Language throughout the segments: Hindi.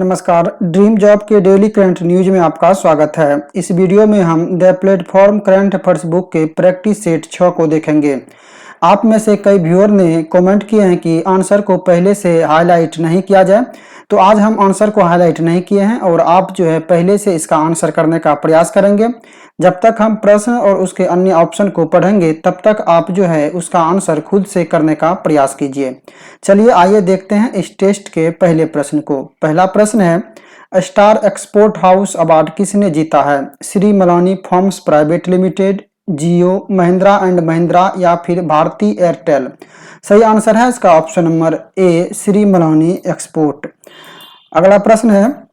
नमस्कार, ड्रीम जॉब के डेली करंट न्यूज में आपका स्वागत है। इस वीडियो में हम the platform current affairs book के प्रैक्टिस सेट 6 को देखेंगे। आप में से कई व्यूअर ने कमेंट किए हैं कि आंसर को पहले से हाईलाइट नहीं किया जाए, तो आज हम आंसर को हाईलाइट नहीं किए हैं और आप पहले से इसका आंसर करने का प्रयास करेंगे। जब तक हम प्रश्न और उसके अन्य ऑप्शन को पढ़ेंगे तब तक आप उसका आंसर खुद से करने का प्रयास कीजिए। चलिए आइए देखते हैं इस टेस्ट के पहले प्रश्न को। पहला प्रश्न है, स्टार एक्सपोर्ट हाउस अवार्ड किसने जीता है? Shri Malani forms private limited, Jio, Mahindra and Mahindra या फिर भारती एयरटेल। सही आंसर है इसका option number A, Shri Malani export. अगला प्रश्न है,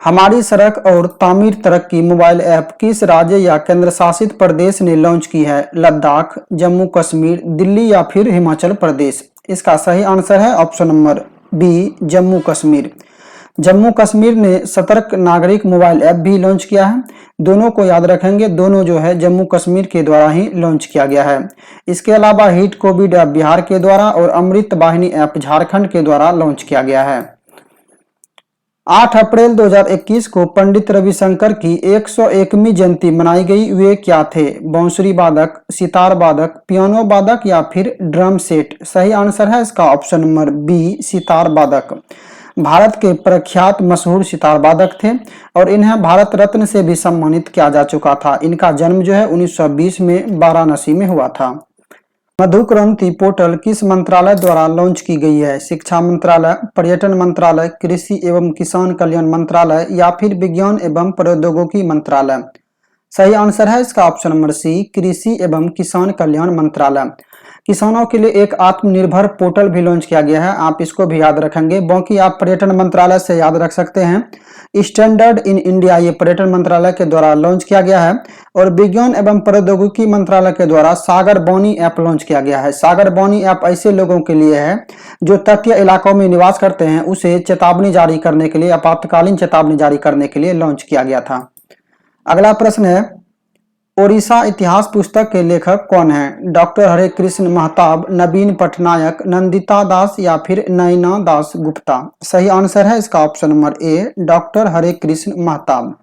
हमारी सड़क और तामीर तरक्की मोबाइल ऐप किस राज्य या केंद्र शासित प्रदेश ने लॉन्च की है? लद्दाख, जम्मू कश्मीर, दिल्ली या फिर हिमाचल प्रदेश। इसका सही आंसर है option number B, Jammu Kashmir. Jammu Kashmir ने सतर्क नागरिक मोबाइल ऐप भी लॉन्च किया है। दोनों को याद रखेंगे, दोनों जम्मू कश्मीर के द्वारा ही लॉन्च किया गया है। इसके अलावा हिट कोविड ऐप बिहार के द्वारा और अमृत वाहिनी ऐप झारखंड के द्वारा लॉन्च किया गया है। 8 अप्रैल 2021 को पंडित रविशंकर की 101वीं जयंती मनाई गई। वे क्या थे? बांसुरी वादक, सितार वादक, पियानो वादक या फिर ड्रम सेट। सही आंसर है इसका ऑप्शन नंबर बी, सितार वादक। भारत के प्रख्यात मशहूर सितार वादक थे और इन्हें भारत रत्न से भी सम्मानित किया जा चुका था। इनका जन्म 1920 में वाराणसी में हुआ था। मधु क्रांति पोर्टल किस मंत्रालय द्वारा लॉन्च की गई है? शिक्षा मंत्रालय, पर्यटन मंत्रालय, कृषि एवं किसान कल्याण मंत्रालय या फिर विज्ञान एवं प्रौद्योगिकी मंत्रालय। सही आंसर है इसका ऑप्शन नंबर सी, कृषि एवं किसान कल्याण मंत्रालय। किसानों के लिए एक आत्मनिर्भर पोर्टल भी लॉन्च किया गया है, आप इसको भी याद रखेंगे। बाकी आप पर्यटन मंत्रालय से याद रख सकते हैं। स्टैंडर्ड इन इंडिया ये पर्यटन मंत्रालय के द्वारा लॉन्च किया गया है और विज्ञान एवं प्रौद्योगिकी मंत्रालय के द्वारा सागर बानी ऐप लॉन्च किया गया है। सागर बानी ऐप ऐसे लोगों के लिए है जो तटीय इलाकों में निवास करते हैं, उसे चेतावनी जारी करने के लिए, आपातकालीन चेतावनी जारी करने के लिए लॉन्च किया गया था। अगला प्रश्न है, ओडिशा इतिहास पुस्तक के लेखक कौन है? डॉक्टर हरे कृष्ण महताब, नवीन पटनायक, नंदिता दास या फिर नयना दास गुप्ता। सही आंसर है इसका ऑप्शन नंबर ए, डॉक्टर हरे कृष्ण महताब।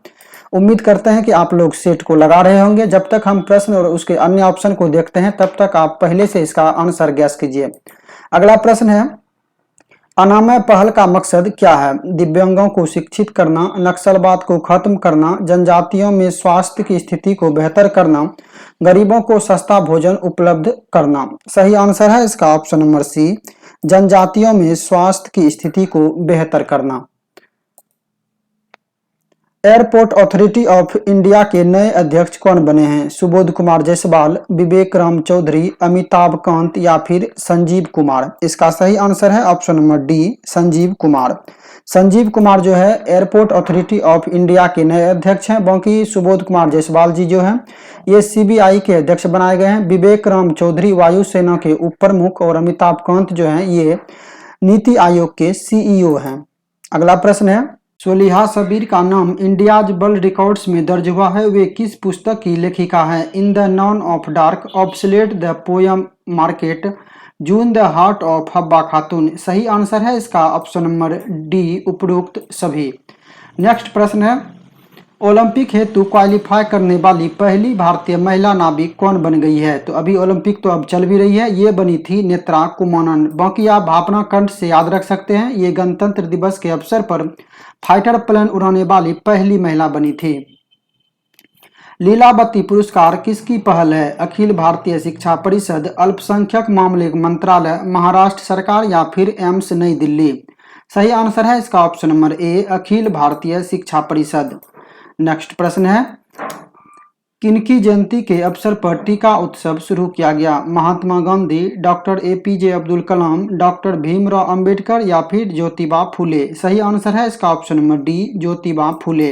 उम्मीद करते हैं कि आप लोग सेट को लगा रहे होंगे। जब तक हम प्रश्न और उसके अन्य ऑप्शन को देखते हैं तब तक आप पहले से इसका आंसर गैस कीजिए। अगला प्रश्न है, अनामय पहल का मकसद क्या है? दिव्यांगों को शिक्षित करना, नक्सलवाद को खत्म करना, जनजातियों में स्वास्थ्य की स्थिति को बेहतर करना, गरीबों को सस्ता भोजन उपलब्ध करना। सही आंसर है इसका ऑप्शन नंबर सी, जनजातियों में स्वास्थ्य की स्थिति को बेहतर करना। एयरपोर्ट अथॉरिटी ऑफ इंडिया के नए अध्यक्ष कौन बने हैं? सुबोध कुमार जायसवाल, विवेक राम चौधरी, अमिताभ कांत या फिर संजीव कुमार। इसका सही आंसर है option number D, Sanjeev Kumar. Sanjeev Kumar airport authority of India के नए अध्यक्ष हैं। बाकी सुबोध कुमार जायसवाल जी ये सीबीआई के अध्यक्ष बनाए गए हैं। विवेक राम चौधरी वायुसेना के उप प्रमुख और अमिताभ कांत ये नीति आयोग के सीईओ हैं। अगला प्रश्न है, सोलिहा सबीर का नाम इंडियाज वर्ल्ड रिकॉर्ड्स में दर्ज हुआ है। वे किस पुस्तक की लेखिका हैं? In the none of dark, obsolete, the poem market, June the heart of Habba खातून। सही आंसर है इसका ऑप्शन नंबर डी, उपरोक्त सभी। नेक्स्ट प्रश्न है, ओलंपिक हेतु क्वालिफाई करने वाली पहली भारतीय महिला नाविक कौन बन गई है? तो अभी ओलंपिक तो अब चल भी रही है, ये बनी थी नेत्रा कुमानन। बाकी आप भावना कंठ से याद रख सकते हैं, ये गणतंत्र दिवस के अवसर पर फाइटर प्लेन उड़ाने वाली पहली महिला बनी थी। लीलावती पुरस्कार किसकी पहल है? अखिल भारतीय शिक्षा परिषद, अल्पसंख्यक मामले मंत्रालय, महाराष्ट्र सरकार या फिर एम्स नई दिल्ली। सही आंसर है इसका option number A, Akhil Bharatiya शिक्षा परिषद। नेक्स्ट प्रश्न है, किनकी जयंती के अवसर पर टीका उत्सव शुरू किया गया? Mahatma Gandhi, doctor APJ Abdul Kalam, doctor Bhimrao Ambedkar या फिर ज्योतिबा फुले। सही आंसर है इसका option number D, Jyotiba Phule.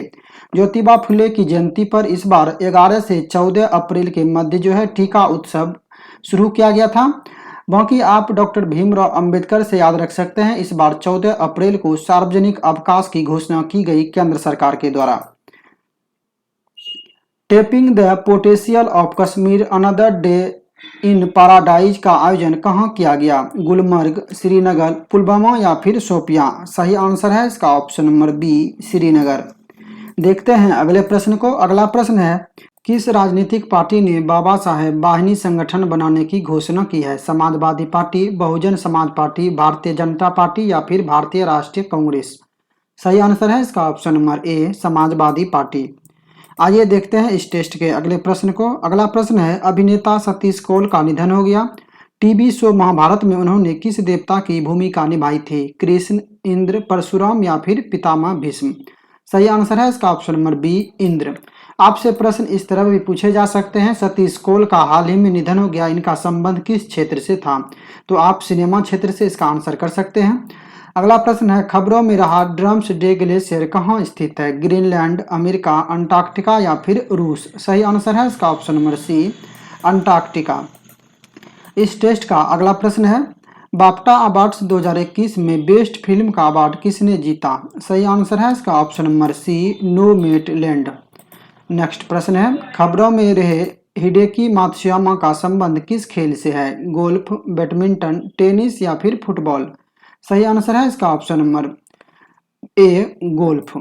Jyotiba Phule की जयंती पर इस बार 11 से 14 अप्रैल के मध्य टीका उत्सव शुरू किया गया था। बाकी आप डॉक्टर भीमराव अंबेडकर से याद रख सकते हैं, इस बार 14 अप्रैल को सार्वजनिक अवकाश की घोषणा की गई केंद्र सरकार के द्वारा। Tapping the potential of Kashmir another day in paradise का आयोजन कहाँ किया गया? गुलमर्ग, श्रीनगर, पुलवामा या फिर शोपियां? सही आंसर है इसका ऑप्शन नंबर बी, श्रीनगर। देखते हैं अगले प्रश्न को। अगला प्रश्न है, किस राजनीतिक पार्टी ने बाबा साहेब वाहिनी संगठन बनाने की घोषणा की है? Samajwadi party, Bahujan Samaj party, Bharatiya Janata party या फिर भारतीय राष्ट्रीय कांग्रेस? सही आंसर है इसका option number A, Samajwadi party. आइए देखते हैं इस टेस्ट के अगले प्रश्न को। अगला प्रश्न है, अभिनेता सतीश कौल का निधन हो गया। टीवी शो महाभारत में उन्होंने किस देवता की भूमिका निभाई थी? कृष्ण, इंद्र, परशुराम या फिर पितामह भीष्म? सही आंसर है इसका ऑप्शन नंबर बी, इंद्र। आपसे प्रश्न इस तरह भी पूछे जा सकते हैं, सतीश कौल का हाल ही में निधन हो गया, इनका संबंध किस क्षेत्र से था? तो आप सिनेमा क्षेत्र से इसका आंसर कर सकते हैं। अगला प्रश्न है, खबरों में रहा ड्रम्स डे ग्लेशियर कहाँ स्थित है? ग्रीनलैंड, अमेरिका, अंटार्कटिका या फिर रूस? सही आंसर है इसका ऑप्शन नंबर सी, अंटार्कटिका। इस टेस्ट का अगला प्रश्न है, बाफ्टा अवार्ड्स 2021 में बेस्ट फिल्म का अवार्ड किसने जीता? सही आंसर है इसका option number C, Nomadland. Next प्रश्न है, खबरों में रहे हिडेकी मात्सुयामा का संबंध किस खेल से है? गोल्फ, बैडमिंटन, टेनिस या फिर फुटबॉल? सही आंसर है इसका ऑप्शन नंबर ए, गोल्फ।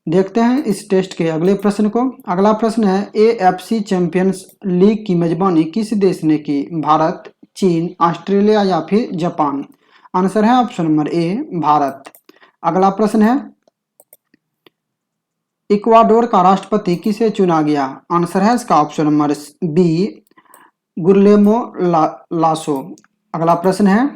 देखते हैं इस टेस्ट के अगले प्रश्न को। अगला प्रश्न है, AFC चैंपियंस लीग की मेजबानी किस देश ने की? भारत, चीन, ऑस्ट्रेलिया या फिर जापान? आंसर है ऑप्शन नंबर ए, भारत। अगला प्रश्न है, इक्वाडोर का राष्ट्रपति किसे चुना गया? आंसर है इसका option number B, Guillermo lasso. अगला प्रश्न है,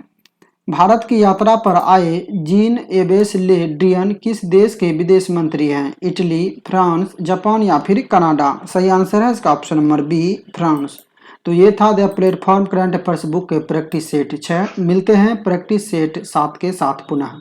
भारत की यात्रा पर आए जीन एवेस ले ड्रियन किस देश के विदेश मंत्री हैं? इटली, फ्रांस, जापान या फिर कनाडा? सही आंसर है इसका ऑप्शन नंबर बी, फ्रांस। तो ये था the platform current affairs book के प्रैक्टिस सेट 6। मिलते हैं प्रैक्टिस सेट 7 के साथ पुनः।